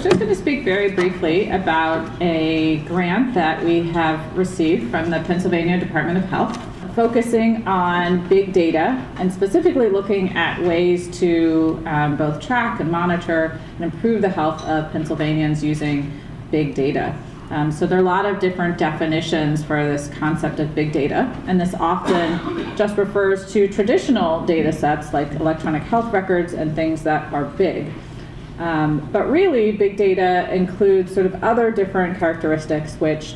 Just going to speak very briefly about a grant that we have received from the Pennsylvania Department of Health, focusing on big data and specifically looking at ways to both track and monitor and improve the health of Pennsylvanians using big data. So there are a lot of different definitions for this concept of big data, and this often just refers to traditional data sets like electronic health records and things that are big. But really, big data includes sort of other different characteristics which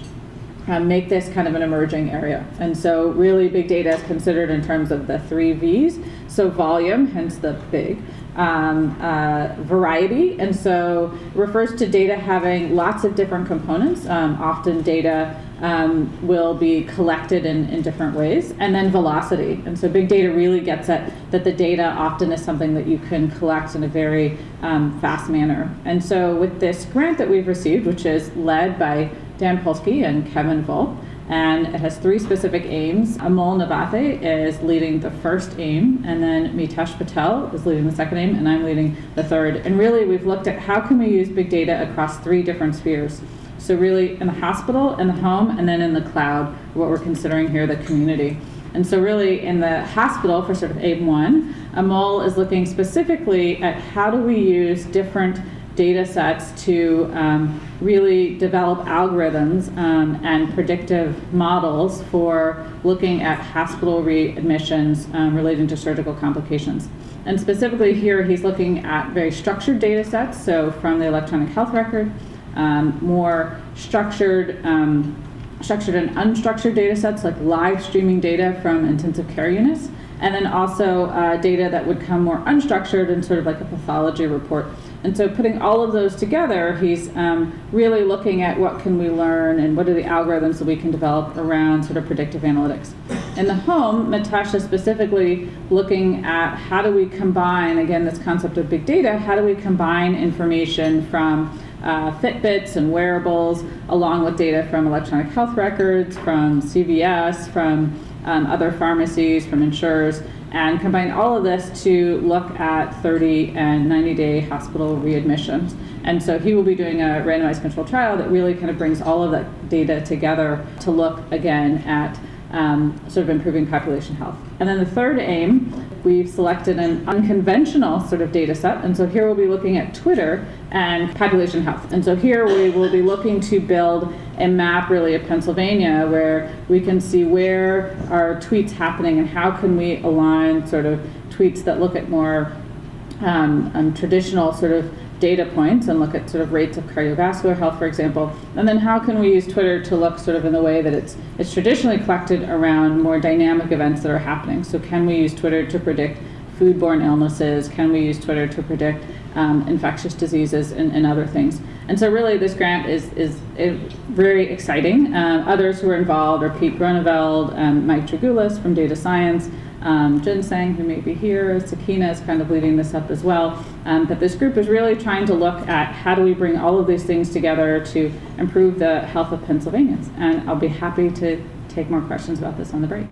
make this kind of an emerging area. And so really big data is considered in terms of the 3 V's. So volume, hence the big, variety, and so refers to data having lots of different components. Often data will be collected in different ways. And then velocity. And so big data really gets at that the data often is something that you can collect in a very fast manner. And so with this grant that we've received, which is led by Dan Polsky and Kevin Volk, and it has 3 specific aims. Amol Navathi is leading the first aim, and then Mitesh Patel is leading the second aim, and I'm leading the third. And really, we've looked at how can we use big data across 3 different spheres. So really, in the hospital, in the home, and then in the cloud, what we're considering here, the community. And so really, in the hospital, for sort of aim 1, Amol is looking specifically at how do we use different data sets to really develop algorithms and predictive models for looking at hospital readmissions relating to surgical complications. And specifically here, he's looking at very structured data sets, so from the electronic health record, more structured and unstructured data sets like live streaming data from intensive care units, and then also data that would come more unstructured and sort of like a pathology report. And so putting all of those together, he's really looking at what can we learn and what are the algorithms that we can develop around sort of predictive analytics. In the home, Mitesh is specifically looking at how do we combine, again, this concept of big data, how do we combine information from Fitbits and wearables along with data from electronic health records, from CVS, from other pharmacies, from insurers, and combine all of this to look at 30 and 90-day hospital readmissions. And so he will be doing a randomized controlled trial that really kind of brings all of that data together to look again at sort of improving population health. And then the third aim, we've selected an unconventional sort of data set. And so here we'll be looking at Twitter and population health. And so here we will be looking to build a map really of Pennsylvania where we can see where are tweets happening and how can we align sort of tweets that look at more traditional sort of data points and look at sort of rates of cardiovascular health, for example, and then how can we use Twitter to look sort of in the way that it's traditionally collected around more dynamic events that are happening. So can we use Twitter to predict foodborne illnesses? Can we use Twitter to predict infectious diseases and other things? And so really this grant is very exciting. Others who are involved are Pete Groneveld, Mike Dragoulis from Data Science, Ginseng, who may be here, Sakina is kind of leading this up as well. But this group is really trying to look at how do we bring all of these things together to improve the health of Pennsylvanians. And I'll be happy to take more questions about this on the break.